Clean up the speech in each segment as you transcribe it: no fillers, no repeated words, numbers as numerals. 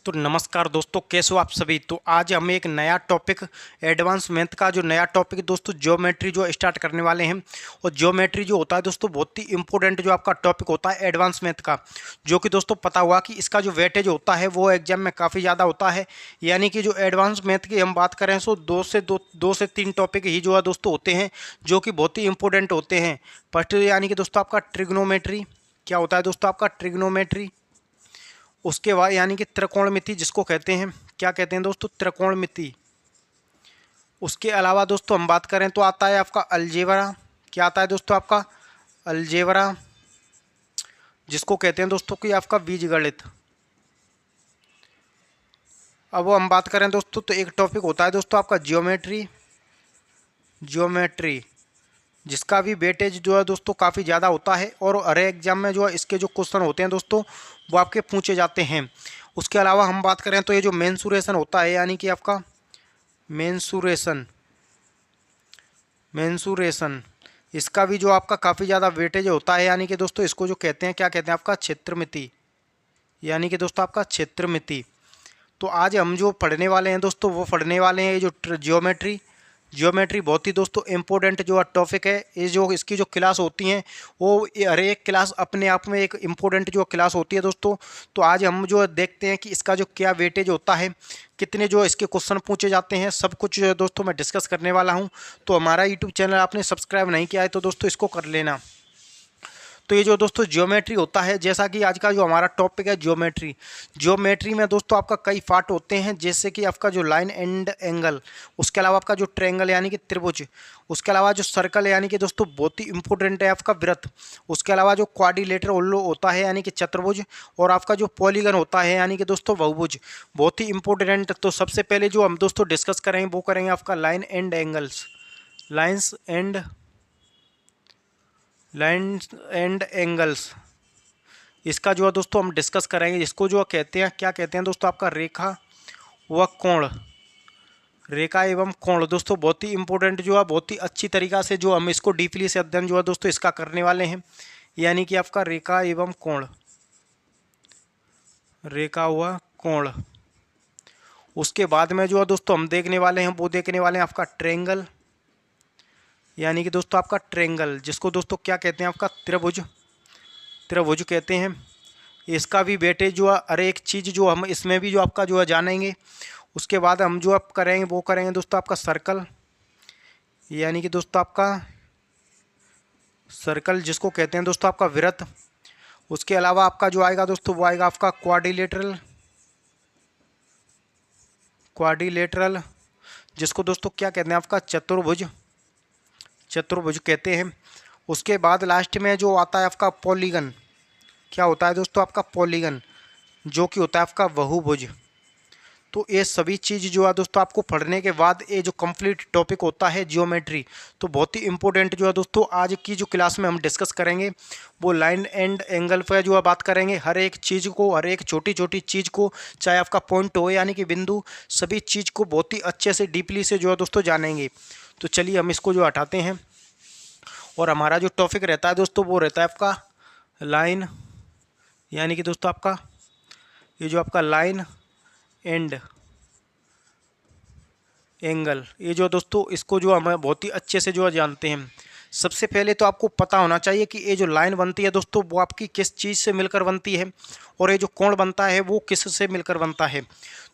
तो नमस्कार दोस्तों, कैसे हो आप सभी। तो आज हम एक नया टॉपिक एडवांस मैथ का जो नया टॉपिक दोस्तों ज्योमेट्री जो स्टार्ट करने वाले हैं। और ज्योमेट्री जो होता है दोस्तों बहुत ही इंपॉर्टेंट जो आपका टॉपिक होता है एडवांस मैथ का, जो कि दोस्तों पता हुआ कि इसका जो वेटेज होता है वो एग्जाम में काफ़ी ज़्यादा होता है। यानी कि जो एडवांस मैथ की हम बात करें सो दो से तीन टॉपिक ही जो है दोस्तों होते हैं जो कि बहुत ही इंपॉर्टेंट होते हैं। फर्स्ट यानी कि दोस्तों आपका ट्रिग्नोमेट्री, क्या होता है दोस्तों आपका ट्रिग्नोमेट्री। उसके बाद यानी कि त्रिकोणमिति जिसको कहते हैं, क्या कहते हैं दोस्तों, त्रिकोणमिति। उसके अलावा दोस्तों हम बात करें तो आता है आपका अलजेब्रा, क्या आता है दोस्तों आपका अलजेब्रा, जिसको कहते हैं दोस्तों कि आपका बीजगणित। अब वो हम बात करें दोस्तों तो एक टॉपिक होता है दोस्तों आपका ज्योमेट्री, ज्योमेट्री जिसका भी वेटेज जो है दोस्तों काफ़ी ज़्यादा होता है और हर एग्जाम में जो है इसके जो क्वेश्चन होते हैं दोस्तों वो आपके पूछे जाते हैं। उसके अलावा हम बात करें तो ये जो मेंसुरेशन होता है यानी कि आपका मेंसुरेशन, मेंसुरेशन इसका भी जो आपका काफ़ी ज़्यादा वेटेज होता है। यानी कि दोस्तों इसको जो कहते हैं, क्या कहते हैं आपका क्षेत्रमिति, यानी कि दोस्तों आपका क्षेत्रमिति। तो आज हम जो पढ़ने वाले हैं दोस्तों वो पढ़ने वाले हैं ये जो ज्योमेट्री, ज्योमेट्री बहुत ही दोस्तों इम्पोर्टेंट जो टॉपिक है। ये जो इसकी जो क्लास होती हैं वो हर एक क्लास अपने आप में एक इम्पोर्टेंट जो क्लास होती है दोस्तों। तो आज हम जो देखते हैं कि इसका जो क्या वेटेज होता है, कितने जो इसके क्वेश्चन पूछे जाते हैं, सब कुछ दोस्तों मैं डिस्कस करने वाला हूं। तो हमारा यूट्यूब चैनल आपने सब्सक्राइब नहीं किया है तो दोस्तों इसको कर लेना। तो ये जो दोस्तों ज्योमेट्री होता है, जैसा कि आज का जो हमारा टॉपिक है ज्योमेट्री, ज्योमेट्री में दोस्तों आपका कई पार्ट होते हैं, जैसे कि आपका जो लाइन एंड एंगल, उसके अलावा आपका जो ट्रायंगल यानी कि त्रिभुज, उसके अलावा जो सर्कल यानी कि दोस्तों बहुत ही इंपॉर्टेंट है आपका वृत्त, उसके अलावा जो क्वाड्रिलेटरल होता है यानी कि चतुर्भुज, और आपका जो पॉलीगन होता है यानी कि दोस्तों बहुभुज, बहुत ही इंपॉर्टेंट। तो सबसे पहले जो हम दोस्तों डिस्कस करेंगे वो करेंगे आपका line and angles, lines and lines and angles. इसका जो है दोस्तों हम डिस्कस करेंगे। इसको जो कहते हैं, क्या कहते हैं दोस्तों आपका रेखा व कोण, रेखा एवं कोण दोस्तों बहुत ही इंपॉर्टेंट जो है, बहुत ही अच्छी तरीका से जो हम इसको डीपली से अध्ययन जो है दोस्तों इसका करने वाले हैं। यानी कि आपका रेखा एवं कोण, रेखा व कोण। उसके बाद में जो है दोस्तों हम देखने वाले हैं वो देखने वाले हैं आपका ट्रेंगल, यानी कि दोस्तों आपका ट्रेंगल जिसको दोस्तों क्या कहते हैं आपका त्रिभुज, त्रिभुज कहते हैं। इसका भी वेटेज जो है हर एक चीज़ जो हम इसमें भी जो आपका जो है जानेंगे। उसके बाद हम जो आप करेंगे वो करेंगे दोस्तों आपका सर्कल, यानी कि दोस्तों आपका सर्कल जिसको कहते हैं दोस्तों आपका वृत्त। उसके अलावा आपका जो आएगा दोस्तों वो आएगा आपका क्वाड्रिलेटरल, क्वाड्रिलेटरल जिसको दोस्तों क्या कहते हैं आपका चतुर्भुज, चतुर्भुज कहते हैं। उसके बाद लास्ट में जो आता है आपका पॉलीगन, क्या होता है दोस्तों आपका पॉलीगन, जो कि होता है आपका बहुभुज। तो ये सभी चीज़ जो है दोस्तों आपको पढ़ने के बाद ये जो कंप्लीट टॉपिक होता है ज्योमेट्री, तो बहुत ही इंपॉर्टेंट जो है दोस्तों आज की जो क्लास में हम डिस्कस करेंगे वो लाइन एंड एंगल पर जो है बात करेंगे। हर एक चीज़ को, हर एक छोटी छोटी चीज़ को, चाहे आपका पॉइंट हो यानी कि बिंदु, सभी चीज़ को बहुत ही अच्छे से डीपली से जो है दोस्तों जानेंगे। तो चलिए हम इसको जो हटाते हैं और हमारा जो टॉपिक रहता है दोस्तों वो रहता है आपका लाइन, यानी कि दोस्तों आपका ये जो आपका लाइन एंड एंगल, ये जो दोस्तों इसको जो हम बहुत ही अच्छे से जो है जानते हैं। सबसे पहले तो आपको पता होना चाहिए कि ये जो लाइन बनती है दोस्तों वो आपकी किस चीज़ से मिलकर बनती है, और ये जो कोण बनता है वो किस से मिलकर बनता है।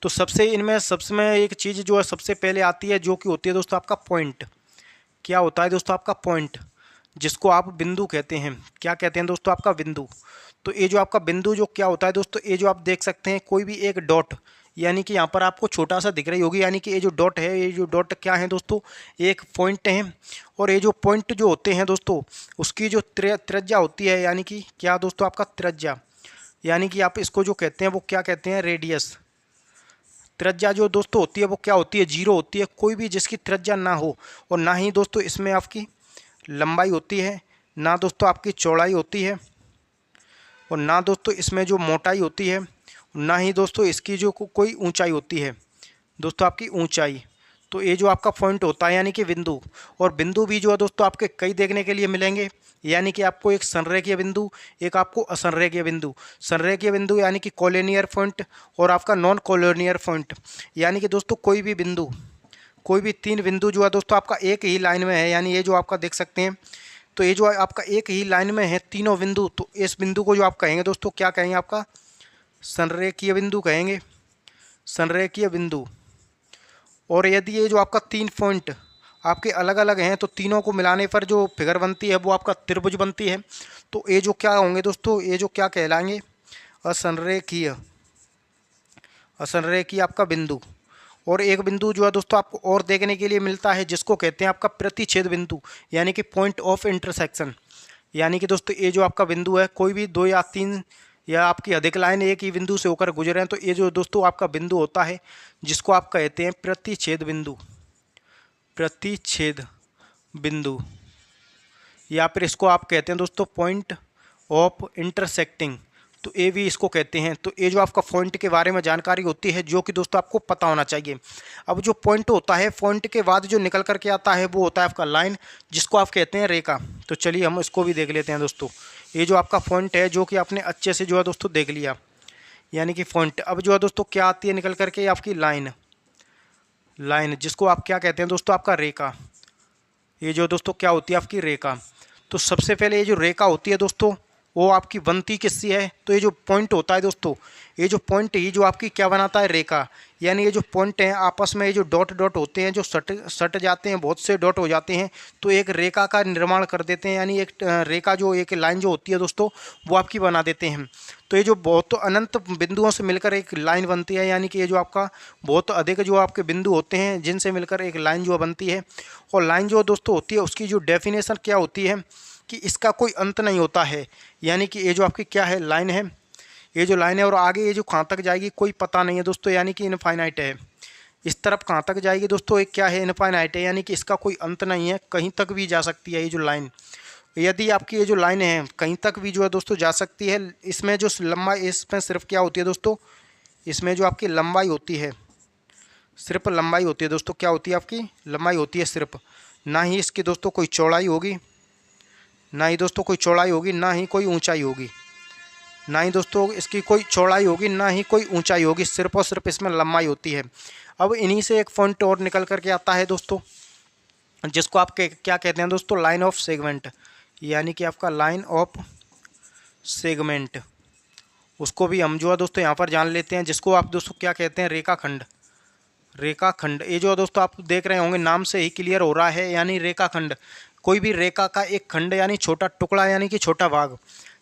तो सबसे इनमें सबसे में एक चीज़ जो है सबसे पहले आती है जो कि होती है दोस्तों आपका पॉइंट। क्या होता है दोस्तों आपका पॉइंट, जिसको आप बिंदु कहते हैं। क्या कहते हैं दोस्तों आपका बिंदु। तो ये जो आपका बिंदु जो क्या होता है दोस्तों, ये जो आप देख सकते हैं कोई भी एक डॉट, यानी कि यहाँ पर आपको छोटा सा दिख रही होगी, यानी कि ये जो डॉट है, ये जो डॉट क्या है दोस्तों, एक पॉइंट है। और ये जो पॉइंट जो होते हैं दोस्तों उसकी जो त्रिज्या होती है, यानी कि क्या दोस्तों आपका त्रिज्या, यानी कि आप इसको जो कहते हैं वो क्या कहते हैं रेडियस। त्रिज्या जो दोस्तों होती है वो क्या होती है, जीरो होती है। कोई भी जिसकी त्रिज्या ना हो, और ना ही दोस्तों इसमें आपकी लंबाई होती है, ना दोस्तों आपकी चौड़ाई होती है, और ना दोस्तों इसमें जो मोटाई होती है, ना ही दोस्तों इसकी जो कोई ऊंचाई होती है दोस्तों आपकी ऊंचाई। तो ये जो आपका पॉइंट होता है यानी कि बिंदु, और बिंदु भी जो है दोस्तों आपके कई देखने के लिए मिलेंगे, यानी कि आपको एक संरेखीय बिंदु, एक आपको असंरेखीय बिंदु। संरेखीय बिंदु यानी कि कोलिनियर पॉइंट, और आपका नॉन कोलिनियर पॉइंट, यानी कि दोस्तों कोई भी बिंदु, कोई भी तीन बिंदु जो है दोस्तों आपका एक ही लाइन में है, यानी ये जो आपका देख सकते हैं, तो ये जो आपका एक ही लाइन में है तीनों बिंदु, तो इस बिंदु को जो आप कहेंगे दोस्तों क्या कहेंगे, आपका संरेखीय बिंदु कहेंगे, संरेखीय बिंदु। और यदि ये जो आपका तीन पॉइंट आपके अलग अलग हैं तो तीनों को मिलाने पर जो फिगर बनती है वो आपका त्रिभुज बनती है। तो ये जो क्या होंगे दोस्तों, ये जो क्या कहलाएंगे, असंरेखीय, असंरेखीय आपका बिंदु। और एक बिंदु जो है दोस्तों आपको और देखने के लिए मिलता है जिसको कहते हैं आपका प्रतिच्छेद बिंदु, यानी कि पॉइंट ऑफ इंटरसेक्शन। यानी कि दोस्तों ये जो आपका बिंदु है, कोई भी दो या तीन या आपकी अधिक लाइन एक ही बिंदु से होकर गुजरे हैं, तो ये जो दोस्तों आपका बिंदु होता है जिसको आप कहते हैं प्रतिच्छेद बिंदु, प्रतिच्छेद बिंदु, या फिर इसको आप कहते हैं दोस्तों पॉइंट ऑफ इंटरसेक्टिंग, तो ये भी इसको कहते हैं। तो ये जो आपका पॉइंट के बारे में जानकारी होती है जो कि दोस्तों आपको पता होना चाहिए। अब जो पॉइंट होता है, पॉइंट के बाद जो निकल करके आता है वो होता है आपका लाइन, जिसको आप कहते हैं रेखा। तो चलिए हम इसको भी देख लेते हैं दोस्तों। ये जो आपका पॉइंट है जो कि आपने अच्छे से जो है दोस्तों देख लिया, यानी कि पॉइंट। अब जो है दोस्तों क्या आती है निकल करके आपकी लाइन, लाइन जिसको आप क्या कहते हैं दोस्तों, आपका रेखा। ये जो दोस्तों क्या होती है आपकी रेखा। तो सबसे पहले ये जो रेखा होती है दोस्तों वो आपकी बनती किससी है, तो ये जो पॉइंट होता है दोस्तों, ये जो पॉइंट ही जो आपकी क्या बनाता है, रेखा। यानी ये जो पॉइंट हैं आपस में ये जो डॉट डॉट होते हैं, जो सट जाते हैं, बहुत से डॉट हो जाते हैं, तो एक रेखा का निर्माण कर देते हैं, यानी एक रेखा जो एक लाइन जो होती है दोस्तों वो आपकी बना देते हैं। तो ये जो बहुत अनंत बिंदुओं से मिलकर एक लाइन बनती है, यानी कि ये जो आपका बहुत अधिक जो आपके बिंदु होते हैं जिनसे मिलकर एक लाइन जो बनती है। और लाइन जो दोस्तों होती है उसकी जो डेफिनेशन क्या होती है कि इसका कोई अंत नहीं होता है, यानी कि ये जो आपकी क्या है, लाइन है, ये जो लाइन है, और आगे ये जो कहाँ तक जाएगी कोई पता नहीं है दोस्तों, यानी कि इनफाइनाइट है। इस तरफ कहाँ तक जाएगी दोस्तों, एक क्या है, इनफाइनाइट है, यानी कि इसका कोई अंत नहीं है, कहीं तक भी जा सकती है ये जो लाइन। यदि आपकी ये जो लाइन है कहीं तक भी जो है दोस्तों जा सकती है, इसमें जो लंबाई, इसमें सिर्फ क्या होती है दोस्तों, इसमें जो आपकी लंबाई होती है, सिर्फ लंबाई होती है दोस्तों, क्या होती है आपकी लंबाई होती है सिर्फ, ना ही इसकी दोस्तों कोई चौड़ाई होगी, ना ही दोस्तों कोई चौड़ाई होगी, ना ही कोई ऊंचाई होगी, ना ही दोस्तों इसकी कोई चौड़ाई होगी, ना ही कोई ऊंचाई होगी, सिर्फ और सिर्फ इसमें लंबाई होती है। अब इन्हीं से एक पॉइंट और निकल करके आता है दोस्तों जिसको आप क्या कहते हैं दोस्तों, लाइन ऑफ सेगमेंट, यानी कि आपका लाइन ऑफ सेगमेंट। उसको भी हम जो है दोस्तों यहाँ पर जान लेते हैं, जिसको आप दोस्तों क्या कहते हैं, रेखाखंड, रेखाखंड। ये जो दोस्तों आप देख रहे होंगे नाम से ही क्लियर हो रहा है, यानी रेखाखंड, कोई भी रेखा का एक खंड यानी छोटा टुकड़ा, यानी कि छोटा भाग।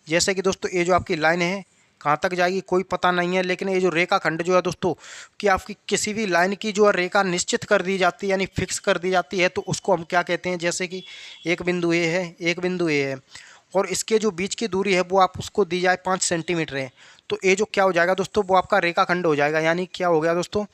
जैसे कि दोस्तों ये जो आपकी लाइन है कहाँ तक जाएगी कोई पता नहीं है, लेकिन ये जो रेखाखंड जो है दोस्तों कि आपकी किसी भी लाइन की जो रेखा निश्चित कर दी जाती है, यानी फिक्स कर दी जाती है, तो उसको हम क्या कहते हैं, जैसे कि एक बिंदु ए है, एक बिंदु ए है, और इसके जो बीच की दूरी है वो आप उसको दी जाए 5 सेंटीमीटर है, तो ये जो क्या हो जाएगा दोस्तों, वो आपका रेखाखंड हो जाएगा। यानी क्या हो गया दोस्तों,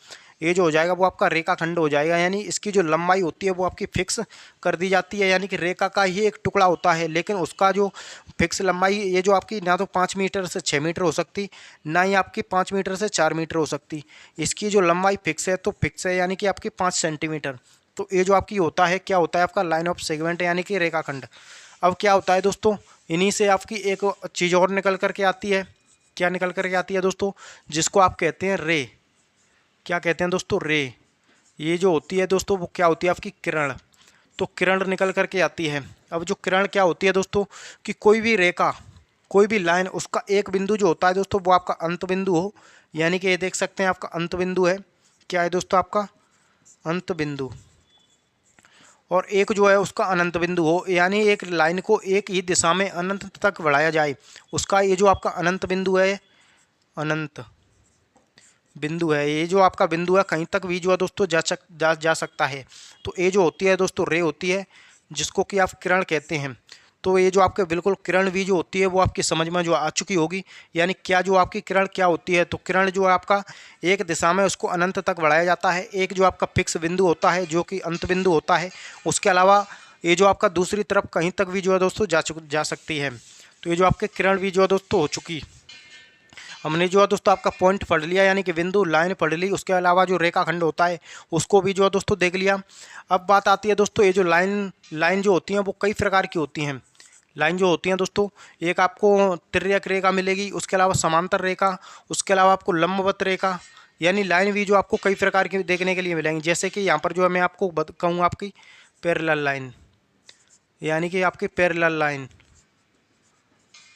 ये जो हो जाएगा वो आपका रेखाखंड हो जाएगा। यानी इसकी जो लंबाई होती है वो आपकी फिक्स कर दी जाती है, यानी कि रेखा का ही एक टुकड़ा होता है, लेकिन उसका जो फिक्स लंबाई ये जो आपकी ना तो 5 मीटर से 6 मीटर हो सकती, ना ही आपकी 5 मीटर से 4 मीटर हो सकती। इसकी जो लंबाई फिक्स है तो फिक्स है, यानी कि आपकी 5 सेंटीमीटर। तो ये जो आपकी होता है क्या होता है, आपका लाइन ऑफ सेगमेंट, यानी कि रेखाखंड। अब क्या होता है दोस्तों, इन्हीं से आपकी एक चीज़ और निकल करके आती है, क्या निकल करके आती है दोस्तों, जिसको आप कहते हैं रे। क्या कहते हैं दोस्तों, रे। ये जो होती है दोस्तों वो क्या होती है, आपकी किरण। तो किरण निकल करके आती है। अब जो किरण क्या होती है दोस्तों, कि कोई भी रेखा, कोई भी लाइन, उसका एक बिंदु जो होता है दोस्तों वो आपका अंत बिंदु हो, यानी कि ये देख सकते हैं आपका अंत बिंदु है, क्या है दोस्तों, आपका अंत बिंदु, और एक जो है उसका अनंत बिंदु हो, यानी एक लाइन को एक ही दिशा में अनंत तक बढ़ाया जाए, उसका ये जो आपका अनंत बिंदु है, अनंत बिंदु है, ये जो आपका बिंदु है कहीं तक भी जो है दोस्तों जा सकता है। तो ये जो होती है दोस्तों रे होती है, जिसको कि आप किरण कहते हैं। तो ये जो आपके बिल्कुल किरण भी जो होती है वो आपकी समझ में जो आ चुकी होगी, यानी क्या जो आपकी किरण क्या होती है, तो किरण जो है आपका एक दिशा में उसको अनंत तक बढ़ाया जाता है, एक जो आपका फिक्स बिंदु होता है जो कि अंत बिंदु होता है, उसके अलावा ये जो आपका दूसरी तरफ कहीं तक भी जो है दोस्तों जा सकती है। तो ये जो आपके किरण भी जो है दोस्तों हो चुकी। हमने जो है दोस्तों आपका पॉइंट पढ़ लिया, यानी कि बिंदु लाइन पढ़ ली। उसके अलावा जो रेखाखंड होता है उसको भी जो है दोस्तों देख लिया। अब बात आती है दोस्तों, ये जो लाइन जो होती हैं वो कई प्रकार की होती हैं। लाइन जो होती हैं दोस्तों, एक आपको तिर्यक रेखा मिलेगी, उसके अलावा समांतर रेखा, उसके अलावा आपको लंबवत रेखा, यानी लाइन भी जो आपको कई प्रकार की देखने के लिए मिलेंगी। जैसे कि यहाँ पर जो है मैं आपको कहूँ आपकी पैरेलल लाइन, यानी कि आपकी पैरेलल लाइन,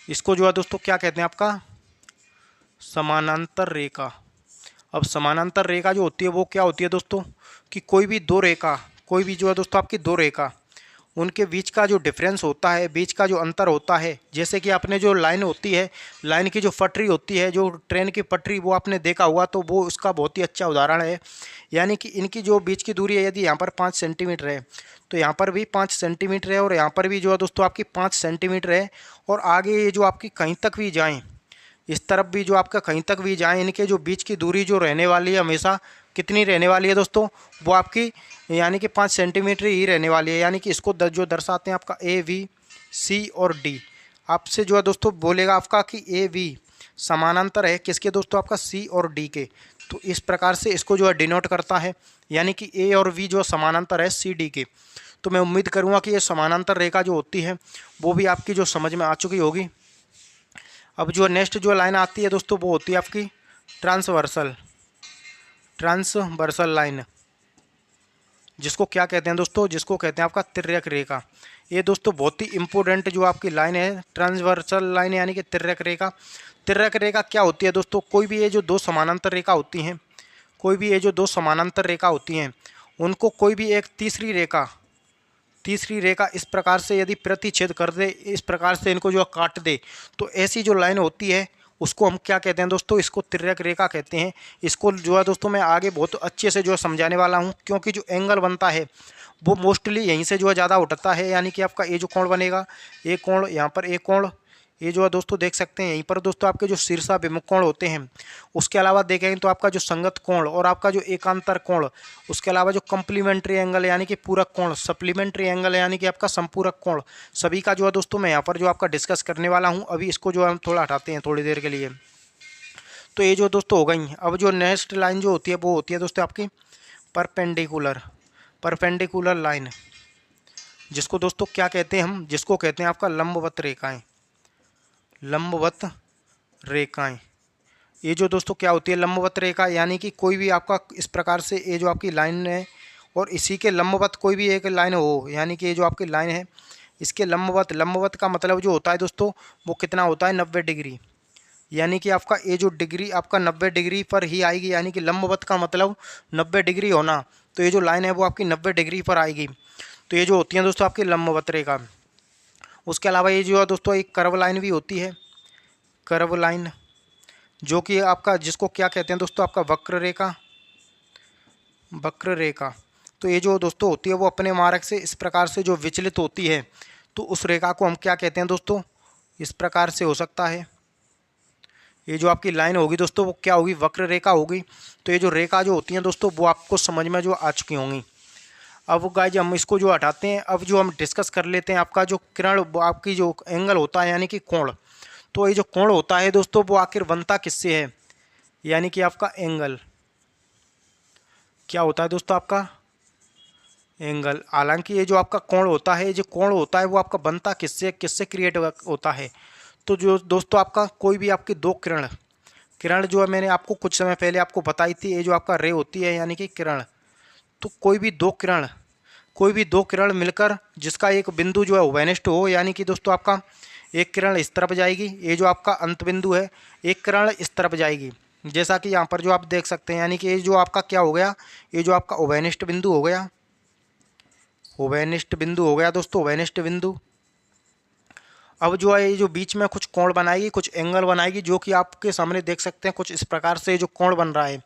इसको जो है दोस्तों क्या कहते हैं आपका समानांतर रेखा। अब समानांतर रेखा जो होती है वो क्या होती है दोस्तों कि कोई भी दो रेखा, कोई भी जो है दोस्तों आपकी दो रेखा, उनके बीच का जो डिफरेंस होता है, बीच का जो अंतर होता है, जैसे कि आपने जो लाइन होती है, लाइन की जो पटरी होती है, जो ट्रेन की पटरी, वो आपने देखा हुआ, तो वो उसका बहुत ही अच्छा उदाहरण है। यानी कि इनकी जो बीच की दूरी है, यदि यहाँ पर 5 सेंटीमीटर है तो यहाँ पर भी 5 सेंटीमीटर है, और यहाँ पर भी जो है दोस्तों आपकी 5 सेंटीमीटर है। और आगे ये जो आपकी कहीं तक भी जाएँ, इस तरफ भी जो आपका कहीं तक भी जाएँ, इनके जो बीच की दूरी जो रहने वाली है हमेशा कितनी रहने वाली है दोस्तों, वो आपकी यानी कि 5 सेंटीमीटर ही रहने वाली है। यानी कि इसको जो दर्शाते हैं आपका ए वी सी और डी। आपसे जो है दोस्तों बोलेगा आपका कि ए वी समानांतर है किसके दोस्तों, आपका सी और डी के। तो इस प्रकार से इसको जो है डिनोट करता है, यानी कि ए और वी जो समानांतर है सी डी के। तो मैं उम्मीद करूँगा कि ये समानांतर रेखा जो होती है वो भी आपकी जो समझ में आ चुकी होगी। अब जो नेक्स्ट जो लाइन आती है दोस्तों वो होती है आपकी ट्रांसवर्सल लाइन, जिसको क्या कहते हैं दोस्तों, जिसको कहते हैं आपका तिर्यक रेखा। ये दोस्तों बहुत ही इंपॉर्टेंट जो आपकी लाइन है ट्रांसवर्सल लाइन, यानी कि तिर्यक रेखा। तिर्यक रेखा क्या होती है दोस्तों, कोई भी ये जो दो समानांतर रेखा होती हैं, कोई भी ये जो दो समानांतर रेखा होती हैं, उनको कोई भी एक तीसरी रेखा इस प्रकार से यदि प्रतिच्छेद कर दे, इस प्रकार से इनको जो काट दे, तो ऐसी जो लाइन होती है उसको हम क्या कहते हैं दोस्तों, इसको तिर्यक रेखा कहते हैं। इसको जो है दोस्तों मैं आगे बहुत अच्छे से जो है समझाने वाला हूँ, क्योंकि जो एंगल बनता है वो मोस्टली यहीं से जो है ज़्यादा उठता है। यानी कि आपका ये जो कोण बनेगा, एक कोण यहाँ पर, एक कोण ये जो है दोस्तों देख सकते हैं, यहीं पर दोस्तों आपके जो शीर्षाभिमुख कोण होते हैं। उसके अलावा देखेंगे तो आपका जो संगत कोण और आपका जो एकांतर कोण, उसके अलावा जो कम्प्लीमेंट्री एंगल यानी कि पूरक कोण, सप्लीमेंट्री एंगल यानी कि आपका संपूरक कोण, सभी का जो है दोस्तों मैं यहाँ पर जो आपका डिस्कस करने वाला हूँ। अभी इसको जो हम थोड़ा हटाते हैं थोड़ी देर के लिए। तो ये जो दोस्तों हो गई। अब जो नेक्स्ट लाइन जो होती है वो होती है दोस्तों आपकी परपेंडिकुलर लाइन, जिसको दोस्तों क्या कहते हैं हम, जिसको कहते हैं आपका लंबवत रेखाएं। ये जो दोस्तों क्या होती है लंबवत रेखा, यानी कि कोई भी आपका इस प्रकार से ये जो आपकी लाइन है और इसी के लंबवत कोई भी एक लाइन हो, यानी कि ये जो आपकी लाइन है इसके लंबवत का मतलब जो होता है दोस्तों वो कितना होता है 90 डिग्री। यानी कि आपका ये जो डिग्री आपका 90 डिग्री पर ही आएगी, यानी कि लंबवत का मतलब 90 डिग्री होना। तो ये जो लाइन है वो आपकी 90 डिग्री पर आएगी। तो ये जो होती है दोस्तों आपकी लंबवत रेखा। उसके अलावा ये जो है दोस्तों एक कर्व लाइन भी होती है, कर्व लाइन, जो कि आपका जिसको क्या कहते हैं दोस्तों आपका वक्र रेखा। तो ये जो दोस्तों होती है वो अपने मार्ग से इस प्रकार से जो विचलित होती है, तो उस रेखा को हम क्या कहते हैं दोस्तों, इस प्रकार से हो सकता है। ये जो आपकी लाइन होगी दोस्तों वो क्या होगी, वक्र रेखा होगी। तो ये जो रेखा जो होती हैं दोस्तों वो आपको समझ में जो आ चुकी होंगी। अब गाइज हम इसको जो हटाते हैं, अब जो हम डिस्कस कर लेते हैं आपका जो किरण, आपकी जो एंगल होता है यानी कि कोण। तो ये जो कोण होता है दोस्तों वो आखिर बनता किससे है, यानी कि आपका एंगल क्या होता है दोस्तों, आपका एंगल। हालांकि ये जो आपका कोण होता है, ये जो कोण होता है वो आपका बनता किससे क्रिएट होता है। तो जो दोस्तों आपका कोई भी आपकी दो किरण जो है मैंने आपको कुछ समय पहले आपको बताई थी, ये जो आपका रे होती है यानी कि किरण। तो कोई भी दो किरण मिलकर जिसका एक बिंदु जो है उभयनिष्ठ हो, यानी कि दोस्तों आपका एक किरण इस तरफ जाएगी, ये जो आपका अंत बिंदु है, एक किरण इस तरफ जाएगी, जैसा कि यहाँ पर जो आप देख सकते हैं। यानी कि ये जो आपका क्या हो गया, ये जो आपका उभयनिष्ठ बिंदु हो गया, दोस्तों उभयनिष्ठ बिंदु। अब जो है ये जो बीच में कुछ कोण बनाएगी, कुछ एंगल बनाएगी, जो कि आपके सामने देख सकते हैं कुछ इस प्रकार से जो कोण बन रहा है।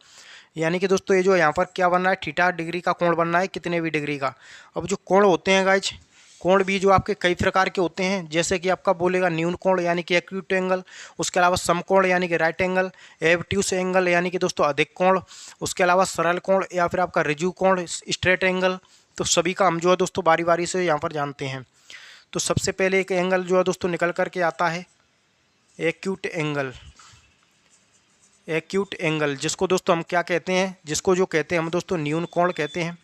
यानी कि दोस्तों ये जो यहाँ पर क्या बन रहा है, थीटा डिग्री का कोण बन रहा है, कितने भी डिग्री का। अब जो कोण होते हैं गाइज, कोण भी जो आपके कई प्रकार के होते हैं, जैसे कि आपका बोलेगा न्यून कोण यानी कि एक्यूट एंगल, उसके अलावा समकोण यानी कि राइट एंगल, एबट्यूस एंगल यानी कि दोस्तों अधिक कोण, उसके अलावा सरल कोण या फिर आपका रिजू कोण, स्ट्रेट एंगल। तो सभी का हम जो है दोस्तों बारी बारी से यहाँ पर जानते हैं। तो सबसे पहले एक एंगल जो है दोस्तों निकल करके आता है एक्यूट एंगल। एक्यूट एंगल, जिसको दोस्तों हम क्या कहते हैं, जिसको जो कहते हैं हम दोस्तों न्यून कोण कहते हैं,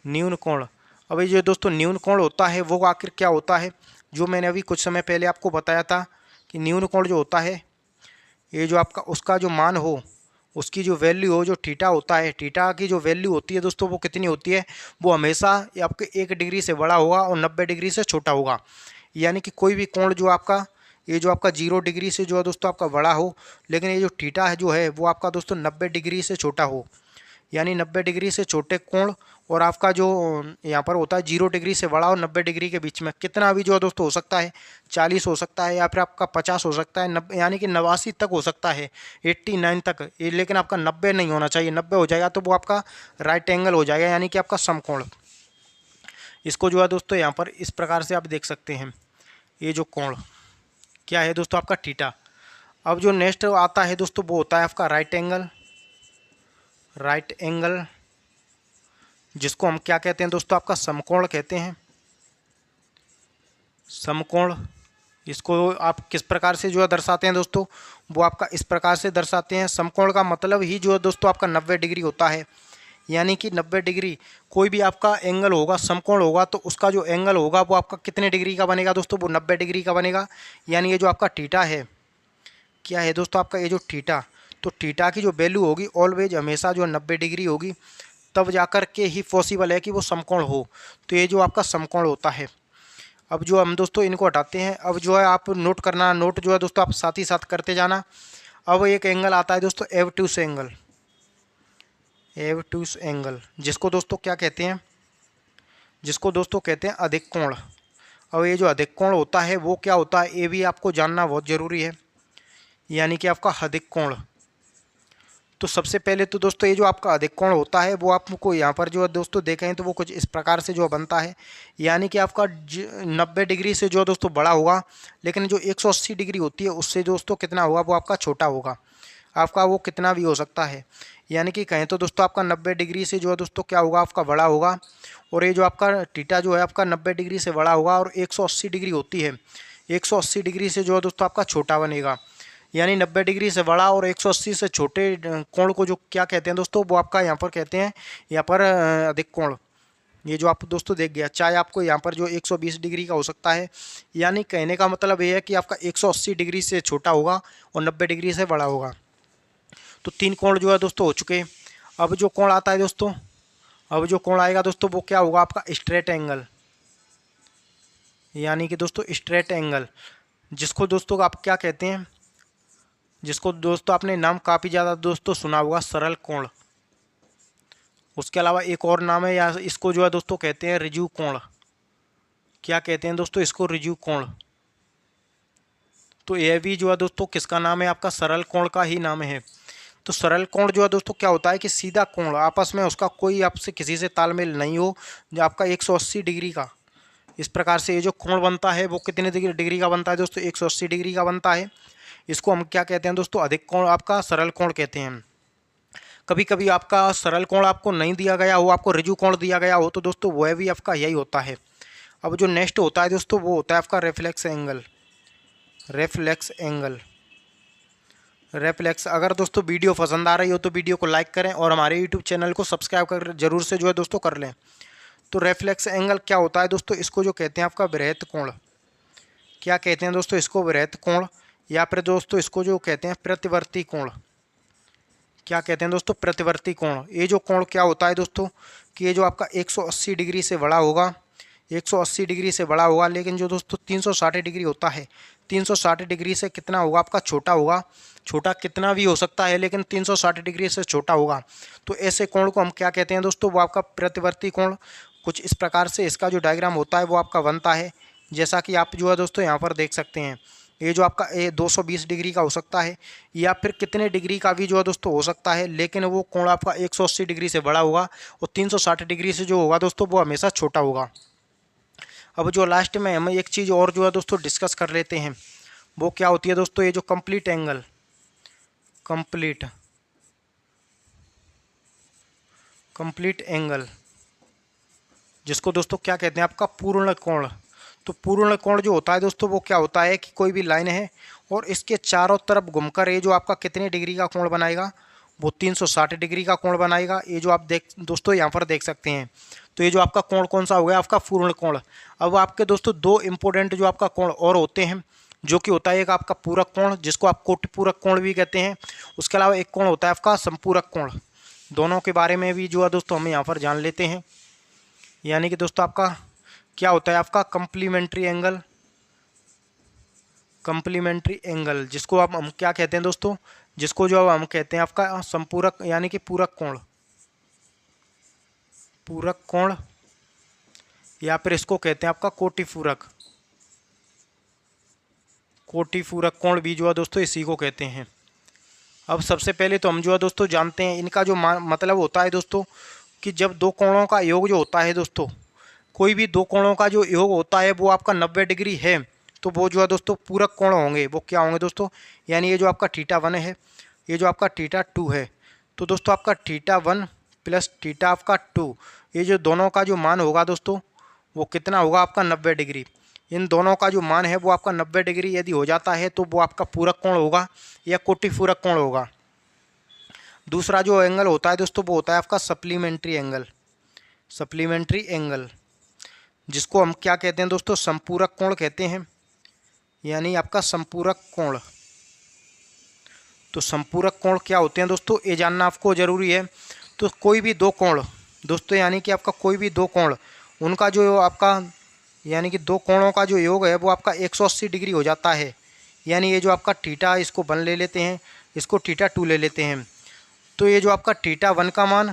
न्यून कोण। अब ये जो दोस्तों न्यून कोण होता है वो आखिर क्या होता है, जो मैंने अभी कुछ समय पहले आपको बताया था कि न्यून कोण जो होता है, ये जो आपका उसका जो मान हो, उसकी जो वैल्यू हो, जो थीटा होता है, थीटा की जो वैल्यू होती है दोस्तों वो कितनी होती है, वो हमेशा आपके 1 डिग्री से बड़ा होगा और 90 डिग्री से छोटा होगा। यानी कि कोई भी कोण जो आपका, ये जो आपका 0 डिग्री से जो है दोस्तों आपका बड़ा हो, लेकिन ये जो थीटा है जो है वो आपका दोस्तों 90 डिग्री से छोटा हो। यानी 90 डिग्री से छोटे कोण और आपका जो यहाँ पर होता है 0 डिग्री से बड़ा और 90 डिग्री के बीच में कितना भी जो है दोस्तों हो सकता है, 40 हो सकता है या फिर आपका 50 हो सकता है, 90 यानी कि 89 तक हो सकता है, 89 तक ये, लेकिन आपका 90 नहीं होना चाहिए। 90 हो जाएगा तो वो आपका राइट एंगल हो जाएगा, यानी कि आपका समकोण। इसको जो है दोस्तों यहाँ पर इस प्रकार से आप देख सकते हैं, ये जो कोण क्या है दोस्तों आपका थीटा। अब जो नेक्स्ट आता है दोस्तों वो होता है आपका राइट एंगल। राइट एंगल जिसको हम क्या कहते हैं दोस्तों, आपका समकोण कहते हैं, समकोण। इसको आप किस प्रकार से जो है दर्शाते हैं दोस्तों, वो आपका इस प्रकार से दर्शाते हैं। समकोण का मतलब ही जो है दोस्तों आपका 90 डिग्री होता है। यानी कि 90 डिग्री कोई भी आपका एंगल होगा, समकोण होगा, तो उसका जो एंगल होगा वो आपका कितने डिग्री का बनेगा दोस्तों, वो 90 डिग्री का बनेगा। यानी ये जो आपका थीटा है, क्या है दोस्तों आपका ये जो थीटा, तो थीटा की जो वैल्यू होगी ऑलवेज हमेशा जो 90 डिग्री होगी, तब जाकर के ही पॉसिबल है कि वो समकोण हो। तो ये जो आपका समकोण होता है। अब जो हम दोस्तों इनको हटाते हैं, अब जो है आप नोट करना, नोट जो है दोस्तों आप साथ ही साथ करते जाना। अब एक एंगल आता है दोस्तों एबट्यूस एंगल। एबट्यूस एंगल जिसको दोस्तों क्या कहते हैं, जिसको दोस्तों कहते हैं अधिक कोण। अब ये जो अधिक कोण होता है वो क्या होता है, ये भी आपको जानना बहुत ज़रूरी है। यानी कि आपका अधिक कोण, तो सबसे पहले तो दोस्तों ये जो आपका अधिक कोण होता है वो आपको यहाँ पर जो है दोस्तों देखें तो वो कुछ इस प्रकार से जो बनता है। यानी कि आपका 90 डिग्री से जो दोस्तों बड़ा होगा, लेकिन जो 180 डिग्री होती है उससे दोस्तों कितना होगा, वो आपका छोटा होगा। आपका वो कितना भी हो सकता है। यानी कि कहें तो दोस्तों आपका 90 डिग्री से जो है दोस्तों क्या होगा, आपका बड़ा होगा। और ये जो आपका थीटा जो है आपका 90 डिग्री से बड़ा होगा और 180 डिग्री होती है, 180 डिग्री से जो है दोस्तों आपका छोटा बनेगा। यानी 90 डिग्री से बड़ा और 180 से छोटे कोण को जो क्या कहते हैं दोस्तों, वो आपका यहाँ पर कहते हैं, यहाँ पर अधिक कोण। ये जो आप दोस्तों देख गया, चाहे आपको यहाँ पर जो 120 डिग्री का हो सकता है। यानी कहने का मतलब ये है कि आपका 180 डिग्री से छोटा होगा और 90 डिग्री से बड़ा होगा। तो 3 कोण जो है दोस्तों हो चुके। अब जो कोण आता है दोस्तों, अब जो कोण आएगा दोस्तों वो क्या होगा, आपका स्ट्रेट एंगल। यानी कि दोस्तों स्ट्रेट एंगल जिसको दोस्तों आप क्या कहते हैं, जिसको दोस्तों आपने नाम काफ़ी ज़्यादा दोस्तों सुना होगा, सरल कोण। उसके अलावा एक और नाम है, या इसको जो है दोस्तों कहते हैं रिज्यू कोण। क्या कहते हैं दोस्तों इसको, रिज्यू कोण। तो यह भी जो है दोस्तों किसका नाम है, आपका सरल कोण का ही नाम है। तो सरल कोण जो है दोस्तों क्या होता है कि सीधा कोण, आपस में उसका कोई आपसे किसी से तालमेल नहीं हो, जो आपका 180 डिग्री का। इस प्रकार से ये जो कोण बनता है वो कितने डिग्री का बनता है दोस्तों, 180 डिग्री का बनता है। इसको हम क्या कहते हैं दोस्तों, अधिक कोण, आपका सरल कोण कहते हैं। कभी कभी आपका सरल कोण आपको नहीं दिया गया हो, आपको रिज्यू कोण दिया गया हो, तो दोस्तों वह भी आपका यही होता है। अब जो नेक्स्ट होता है दोस्तों वो होता है आपका reflex angle. Reflex angle, reflex. अगर दोस्तों वीडियो पसंद आ रही हो तो वीडियो को लाइक करें और हमारे यूट्यूब चैनल को सब्सक्राइब कर जरूर से जो है दोस्तों कर लें। तो रेफ्लेक्स एंगल क्या होता है दोस्तों, इसको जो कहते हैं आपका वृहत कोण। क्या कहते हैं दोस्तों इसको, वृहत कोण, या फिर दोस्तों इसको जो कहते हैं प्रतिवर्ती कोण। क्या कहते हैं दोस्तों, प्रतिवर्ती कोण। ये जो कोण क्या होता है दोस्तों कि ये जो आपका 180 डिग्री से बड़ा होगा, 180 डिग्री से बड़ा होगा, लेकिन जो दोस्तों 360 डिग्री होता है, 360 डिग्री से कितना होगा, आपका छोटा होगा। छोटा कितना भी हो सकता है, लेकिन 360 डिग्री से छोटा होगा। तो ऐसे कोण को हम क्या कहते हैं दोस्तों, वो आपका प्रतिवर्ती कोण। कुछ इस प्रकार से इसका जो डायग्राम होता है वो आपका बनता है, जैसा कि आप जो है दोस्तों यहाँ पर देख सकते हैं। ये जो आपका 220 डिग्री का हो सकता है, या फिर कितने डिग्री का भी जो है दोस्तों हो सकता है, लेकिन वो कोण आपका 180 डिग्री से बड़ा होगा और 360 डिग्री से जो होगा दोस्तों वो हमेशा छोटा होगा। अब जो लास्ट में हम एक चीज़ और जो है दोस्तों डिस्कस कर लेते हैं, वो क्या होती है दोस्तों, ये जो कंप्लीट एंगल, कंप्लीट एंगल जिसको दोस्तों क्या कहते हैं, आपका पूर्ण कोण। तो पूर्ण कोण जो होता है दोस्तों वो क्या होता है कि कोई भी लाइन है और इसके चारों तरफ घूमकर ये जो आपका कितने डिग्री का कोण बनाएगा, वो 360 डिग्री का कोण बनाएगा। ये जो आप दोस्तों यहाँ पर देख सकते हैं। तो ये जो आपका कोण कौन सा हो गया, आपका पूर्ण कोण। अब आपके दोस्तों दो इंपॉर्टेंट जो आपका कोण और होते हैं, जो कि होता है एक आपका पूरक कोण, जिसको आप कोटिपूरक कोण भी कहते हैं। उसके अलावा एक कोण होता है आपका संपूरक कोण। दोनों के बारे में भी जो है दोस्तों हम यहाँ पर जान लेते हैं। यानी कि दोस्तों आपका क्या होता है, आपका कंप्लीमेंट्री एंगल, कंप्लीमेंट्री एंगल, जिसको आप हम क्या कहते हैं दोस्तों, जिसको जो हम कहते हैं आपका संपूरक यानी कि पूरक कोण, पूरक कोण, या फिर इसको कहते हैं आपका कोटिपूरक, कोटिपूरक कोण भी जो है दोस्तों इसी को कहते हैं। अब सबसे पहले तो हम जो है दोस्तों जानते हैं इनका जो मतलब होता है दोस्तों, कि जब दो कोणों का योग जो होता है दोस्तों, कोई भी दो कोणों का जो योग होता है वो आपका 90 डिग्री है, तो वो जो है दोस्तों पूरक कोण होंगे। वो क्या होंगे दोस्तों, यानी ये जो आपका θ1 है, ये जो आपका θ2 है, तो दोस्तों आपका θ1 प्लस θ आपका 2, ये जो दोनों का जो मान होगा दोस्तों वो कितना होगा, आपका 90 डिग्री। इन दोनों का जो मान है वो आपका 90 डिग्री यदि हो जाता है तो वो आपका पूरक कोण होगा या कोटिपूरक कोण होगा। दूसरा जो एंगल होता है दोस्तों वो होता है आपका सप्लीमेंट्री एंगल, सप्लीमेंट्री एंगल, जिसको हम क्या कहते हैं दोस्तों, संपूरक कोण कहते हैं, यानी आपका संपूरक कोण। तो संपूरक कोण क्या होते हैं दोस्तों, ये जानना आपको ज़रूरी है। तो कोई भी दो कोण दोस्तों, यानी कि आपका कोई भी दो कोण, उनका जो आपका यानी कि दो कोणों का जो योग है वो आपका 180 डिग्री हो जाता है। यानी ये जो आपका θ, इसको 1 ले लेते हैं, इसको θ2 ले लेते हैं। तो ये जो आपका θ1 का मान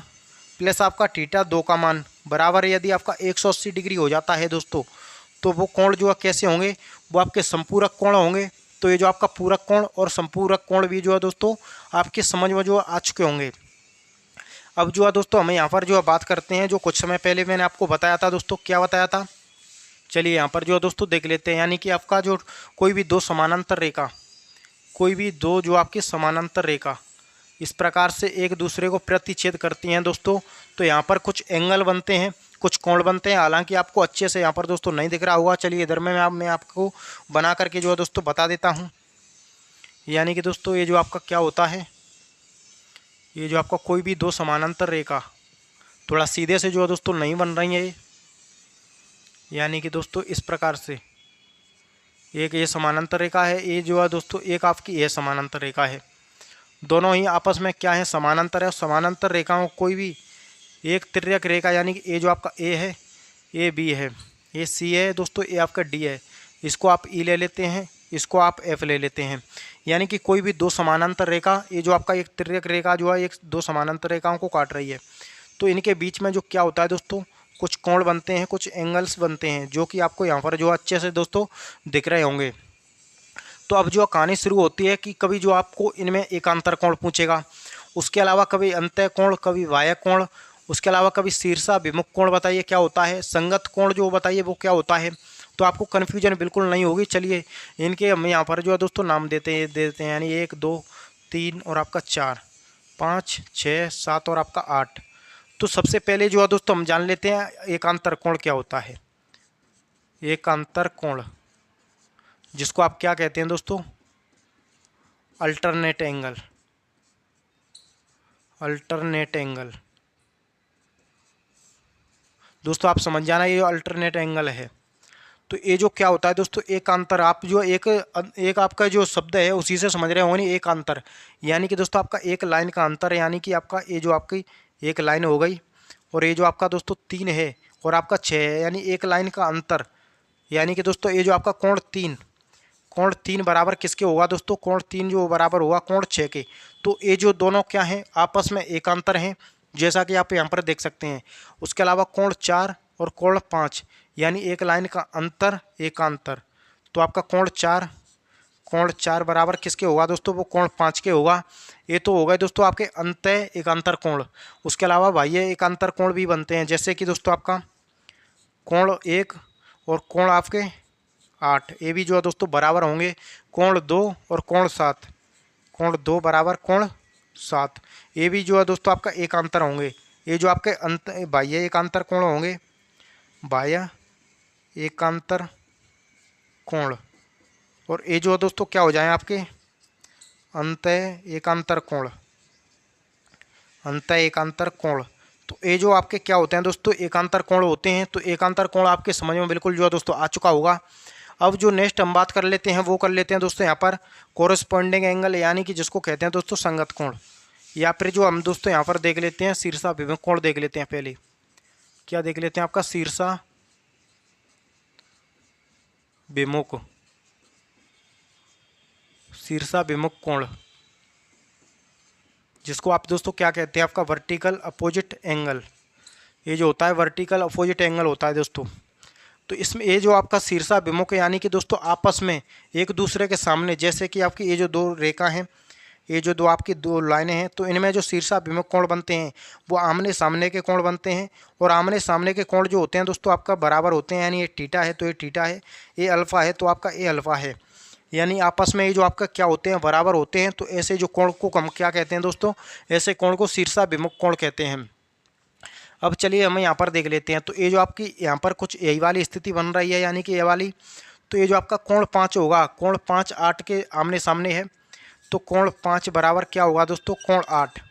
प्लस आपका θ2 का मान बराबर यदि आपका 180 डिग्री हो जाता है दोस्तों, तो वो कोण जो है कैसे होंगे, वो आपके संपूरक कोण होंगे। तो ये जो आपका पूरक कोण और संपूरक कोण भी जो है दोस्तों आपके समझ में जो आ चुके होंगे। अब जो है दोस्तों हमें यहाँ पर जो है बात करते हैं, जो कुछ समय पहले मैंने आपको बताया था दोस्तों, क्या बताया था, चलिए यहाँ पर जो है दोस्तों देख लेते हैं। यानी कि आपका जो कोई भी दो समानांतर रेखा, कोई भी दो जो आपकी समानांतर रेखा इस प्रकार से एक दूसरे को प्रतिच्छेद करती हैं दोस्तों, तो यहाँ पर कुछ एंगल बनते हैं, कुछ कोण बनते हैं। हालांकि आपको अच्छे से यहाँ पर दोस्तों नहीं दिख रहा होगा, चलिए इधर में मैं आपको बना करके जो है दोस्तों बता देता हूँ। यानी कि दोस्तों ये जो आपका क्या होता है, ये जो आपका कोई भी दो समानांतर रेखा थोड़ा सीधे से जो है दोस्तों नहीं बन रही है, यानी कि दोस्तों इस प्रकार से एक ये समानांतर रेखा है, ये जो है दोस्तों एक आपकी ये समानांतर रेखा है। दोनों ही आपस में क्या है, समानांतर है। और समानांतर रेखाओं कोई भी एक तिर्यक रेखा, यानी कि ये जो आपका ए है, ये बी है, ये सी है दोस्तों, ये आपका डी है, इसको आप ई ले लेते हैं, इसको आप एफ ले लेते हैं। यानी कि कोई भी दो समानांतर रेखा, ये जो आपका एक तिर्यक रेखा जो है एक दो समानांतर रेखाओं को काट रही है, तो इनके बीच में जो क्या होता है दोस्तों, कुछ कोण बनते हैं, कुछ एंगल्स बनते हैं, जो कि आपको यहाँ पर जो अच्छे से दोस्तों दिख रहे होंगे। तो अब जो कहानी शुरू होती है कि कभी जो आपको इनमें एकांतर कोण पूछेगा, उसके अलावा कभी अंतः कोण, कभी बाह्य कोण, उसके अलावा कभी शीर्षाभिमुख कोण बताइए क्या होता है, संगत कोण जो बताइए वो क्या होता है। तो आपको कन्फ्यूजन बिल्कुल नहीं होगी। चलिए इनके हम यहाँ पर जो है दोस्तों नाम देते हैं, यानी 1 2 3 और आपका 4 5 6 7 और आपका 8। तो सबसे पहले जो है दोस्तों हम जान लेते हैं एकांतर कोण क्या होता है। एकांतर कोण, जिसको आप क्या कहते हैं दोस्तों, अल्टरनेट एंगल, अल्टरनेट एंगल। दोस्तों आप समझ जाना ये अल्टरनेट एंगल है। तो ये जो क्या होता है दोस्तों, एकांतर, आप जो एक आपका जो शब्द है उसी से समझ रहे होंगे, नहीं एकांतर यानी कि दोस्तों आपका एक लाइन का अंतर है। यानी कि आपका ये जो आपकी एक लाइन हो गई और ये जो आपका दोस्तों 3 है और आपका 6 है, यानी एक लाइन का अंतर। यानी कि दोस्तों ये जो आपका कोण 3 बराबर किसके होगा दोस्तों, कोण 3 जो बराबर होगा कोण 6 के। तो ये जो दोनों क्या हैं, आपस में एकांतर हैं, जैसा कि आप यहाँ पर देख सकते हैं। उसके अलावा कोण 4 और कोण 5, यानी एक लाइन का अंतर एकांतर। तो आपका कोण 4 बराबर किसके होगा दोस्तों, वो कोण 5 के होगा। ये तो हो गए दोस्तों आपके अंतः एकांतर कोण। उसके अलावा बाह्य एकांतर कोण भी बनते हैं, जैसे कि दोस्तों आपका कोण 1 और कोण आपके 8, ये भी जो है दोस्तों बराबर होंगे कोण 2 और कोण 7, कोण 2 बराबर कोण 7, ये भी जो है दोस्तों आपका एकांतर होंगे। ये जो आपके बाह्य एकांतर कोण होंगे, बाह्य एकांतर कोण, और ये जो है दोस्तों क्या हो जाए आपके अंतः एकांतर कोण, अंतः एकांतर कोण। तो ये जो आपके क्या होते हैं दोस्तों एकांतर कोण होते हैं। तो एकांतर कोण आपके समझ में बिल्कुल जो है दोस्तों आ चुका होगा। अब जो नेक्स्ट हम बात कर लेते हैं वो कर लेते हैं दोस्तों यहाँ पर कोरस्पॉन्डिंग एंगल, यानी कि जिसको कहते हैं दोस्तों संगत कोण, या फिर जो हम दोस्तों यहाँ पर देख लेते हैं शीर्षाभिमुख कोण देख लेते हैं। पहले क्या देख लेते हैं आपका शीर्षाभिमुख कोण, जिसको आप दोस्तों क्या कहते हैं आपका वर्टिकल अपोजिट एंगल। ये जो होता है वर्टिकल अपोजिट एंगल होता है दोस्तों। तो इसमें ये जो आपका शीर्षाभिमुख है यानी कि दोस्तों आपस में एक दूसरे के सामने, जैसे कि आपकी ये जो दो रेखा हैं, ये जो दो आपकी दो लाइनें हैं, तो इनमें जो शीर्षाभिमुख कोण बनते हैं वो आमने सामने के कोण बनते हैं। और आमने सामने के कोण जो होते हैं दोस्तों आपका बराबर होते हैं, यानी ये थीटा है तो ये थीटा है, ये अल्फा है तो आपका ये अल्फा है, यानी आपस में ये जो आपका क्या होते हैं बराबर होते हैं। तो ऐसे जो कोण को हम क्या कहते हैं दोस्तों, ऐसे कोण को शीर्षाभिमुख कोण कहते हैं। अब चलिए हम यहाँ पर देख लेते हैं। तो ये जो आपकी यहाँ पर कुछ यही वाली स्थिति बन रही है, यानी कि ये वाली। तो ये जो आपका कोण 5 होगा, कोण 5 8 के आमने सामने है, तो कोण 5 बराबर क्या होगा दोस्तों कोण 8।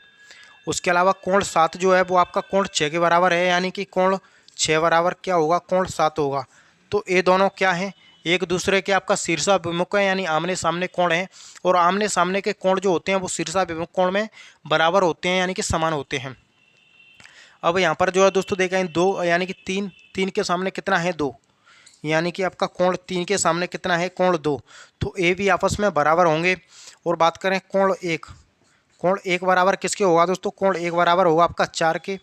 उसके अलावा कोण 7 जो है वो आपका कोण 6 के बराबर है, यानी कि कोण 6 बराबर क्या होगा कोण 7 होगा। तो ये दोनों क्या हैं एक दूसरे के आपका शीर्षाभिमुख है, यानी आमने सामने कोण है। और आमने सामने के कोण जो होते हैं वो शीर्षाभिमुख कोण में बराबर होते हैं, यानी कि समान होते हैं। अब यहाँ पर जो है दोस्तों देखें दो, यानी कि तीन, तीन के सामने कितना है 2, यानी कि आपका कोण 3 के सामने कितना है कोण 2। तो ये भी आपस में बराबर होंगे। और बात करें कोण 1, कोण 1 बराबर किसके होगा दोस्तों, कोण 1 बराबर होगा आपका 4 के।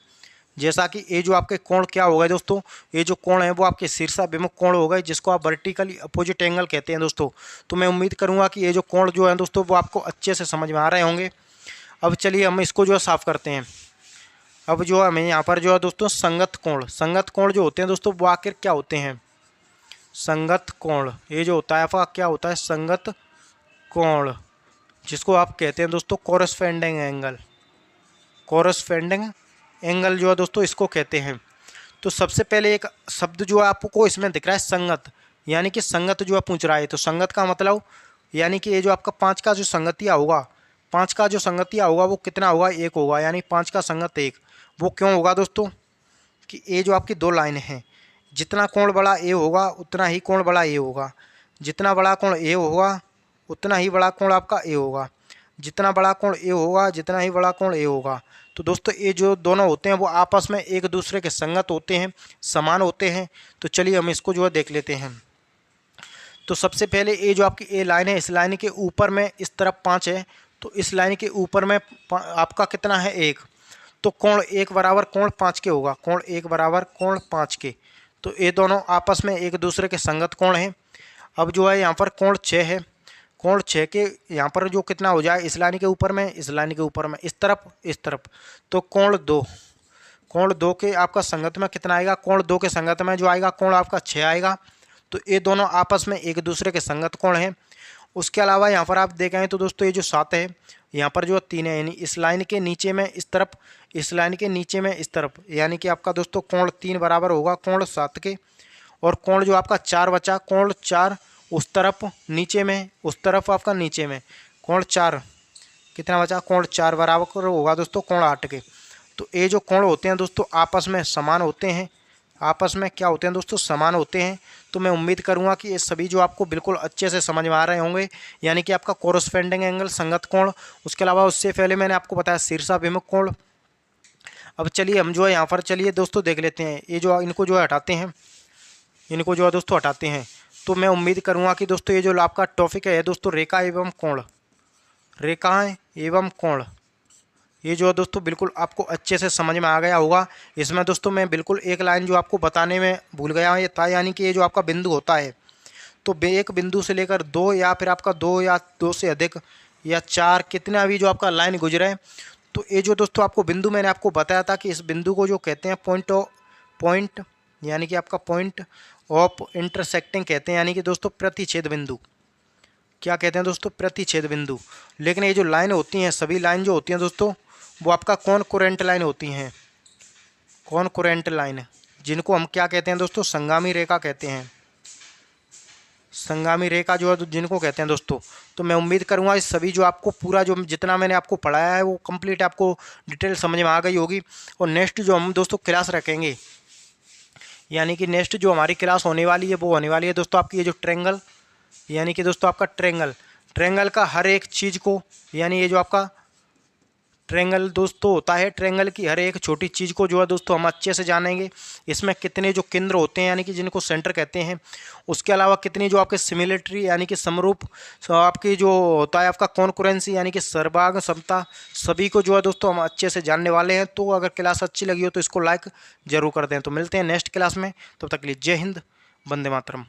जैसा कि ये जो आपके कोण क्या होगा दोस्तों, ये जो कोण है वो आपके शीर्षाभिमुख कोण हो गए, जिसको आप वर्टिकली अपोजिट एंगल कहते हैं दोस्तों। तो मैं उम्मीद करूंगा कि ये जो कोण जो है दोस्तों वो आपको अच्छे से समझ में आ रहे होंगे। अब चलिए हम इसको जो है साफ करते हैं। अब जो हमें यहाँ पर जो है दोस्तों संगत कोण जो होते हैं दोस्तों वो आखिर क्या होते हैं, संगत कोण। ये जो होता है आपका क्या होता है संगत कोण, जिसको आप कहते हैं दोस्तों कोरस्पॉन्डिंग एंगल। कोरस्पॉन्डिंग एंगल जो है दोस्तों इसको कहते हैं। तो सबसे पहले एक शब्द जो है आपको इसमें दिख रहा है संगत, यानी कि संगत जो है पूछ रहा है। तो संगत का मतलब यानी कि ये जो आपका 5 का जो संगतिया होगा, 5 का जो संगतिया होगा वो कितना होगा 1 होगा, यानी 5 का संगत 1। वो क्यों होगा दोस्तों कि ये जो आपकी दो लाइन हैं, जितना कोण बड़ा ए होगा उतना ही कोण बड़ा ए होगा, जितना बड़ा कोण ए होगा उतना ही बड़ा कोण आपका ए होगा, जितना बड़ा कोण ए होगा जितना ही बड़ा कोण ए होगा। तो दोस्तों ये जो दोनों होते हैं वो आपस में एक दूसरे के संगत होते हैं, समान होते हैं। तो चलिए हम इसको जो है देख लेते हैं। तो सबसे पहले ये जो आपकी ए लाइन है, इस लाइन के ऊपर में इस तरफ 5 है, तो इस लाइन के ऊपर में आपका कितना है 1। तो कोण 1 बराबर कोण 5 के होगा, कोण 1 बराबर कोण 5 के। तो ये दोनों आपस में एक दूसरे के संगत कोण हैं। अब जो है यहाँ पर कोण 6 है, कोण 6 के यहाँ पर जो कितना हो जाए इस लाइन के ऊपर में, इस लाइन के ऊपर में, इस तरफ। तो कोण 2, कोण 2 के आपका संगत में कितना आएगा, कोण 2 के संगत में जो आएगा कोण आपका 6 आएगा। तो ये दोनों आपस में एक दूसरे के संगत कोण हैं। उसके अलावा यहाँ पर आप देखें तो दोस्तों ये जो 7 है यहाँ पर जो 3 है, यानी इस लाइन के नीचे में इस तरफ, इस लाइन के नीचे में इस तरफ, यानी कि आपका दोस्तों कोण 3 बराबर होगा कोण 7 के। और कोण जो आपका 4 बचा, कोण 4 उस तरफ नीचे में, उस तरफ आपका नीचे में कोण 4 कितना बचा, कोण 4 बराबर होगा दोस्तों कोण 8 के। तो ये जो कोण होते हैं दोस्तों आपस में समान होते हैं, आपस में क्या होते हैं दोस्तों समान होते हैं। तो मैं उम्मीद करूंगा कि ये सभी जो आपको बिल्कुल अच्छे से समझ में आ रहे होंगे, यानी कि आपका कोरस्पॉन्डिंग एंगल संगत कोण, उसके अलावा उससे पहले मैंने आपको बताया शीर्षाभिमुख कोण। अब चलिए हम जो है यहाँ पर चलिए दोस्तों देख लेते हैं। ये जो इनको जो है हटाते हैं, इनको जो है दोस्तों हटाते हैं। तो मैं उम्मीद करूँगा कि दोस्तों ये जो आपका टॉपिक है दोस्तों रेखा एवं कोण, रेखाएँ एवं कोण, ये जो है दोस्तों बिल्कुल आपको अच्छे से समझ में आ गया होगा। इसमें दोस्तों मैं बिल्कुल एक लाइन जो आपको बताने में भूल गया ये था, यानी कि ये जो आपका बिंदु होता है तो एक बिंदु से लेकर 2 या फिर आपका 2 या 2 से अधिक या 4 कितना भी जो आपका लाइन गुजरे, तो ये जो दोस्तों आपको बिंदु मैंने आपको बताया था कि इस बिंदु को जो कहते हैं पॉइंट यानी कि आपका पॉइंट ऑफ इंटरसेक्टिंग कहते हैं, यानी कि दोस्तों प्रतिच्छेद बिंदु। क्या कहते हैं दोस्तों प्रतिच्छेद बिंदु। लेकिन ये जो लाइन होती हैं सभी लाइन जो होती हैं दोस्तों वो आपका कॉनकोरेंट लाइन होती हैं, कॉनकोरेंट लाइन, जिनको हम क्या कहते हैं दोस्तों संगामी रेखा कहते हैं। संगामी रेखा जो है जिनको कहते हैं दोस्तों। तो मैं उम्मीद करूंगा इस सभी जो आपको पूरा जो जितना मैंने आपको पढ़ाया है वो कंप्लीट आपको डिटेल समझ में आ गई होगी। और नेक्स्ट जो हम दोस्तों क्लास रखेंगे, यानी कि नेक्स्ट जो हमारी क्लास होने वाली है वो होने वाली है दोस्तों आपकी ये जो ट्रेंगल, यानी कि दोस्तों आपका ट्रेंगल का हर एक चीज़ को, यानी ये जो आपका ट्रेंगल दोस्तों होता है, ट्रेंगल की हर एक छोटी चीज़ को जो है दोस्तों हम अच्छे से जानेंगे। इसमें कितने जो केंद्र होते हैं यानी कि जिनको सेंटर कहते हैं, उसके अलावा कितनी जो आपके सिमिलरिटी यानी कि समरूप, आपकी जो होता है आपका कॉन्करेंसी यानी कि सर्वांग समता, सभी को जो है दोस्तों हम अच्छे से जानने वाले हैं। तो अगर क्लास अच्छी लगी हो तो इसको लाइक ज़रूर कर दें। तो मिलते हैं नेक्स्ट क्लास में, तब तक के लिए जय हिंद, वंदे मातरम।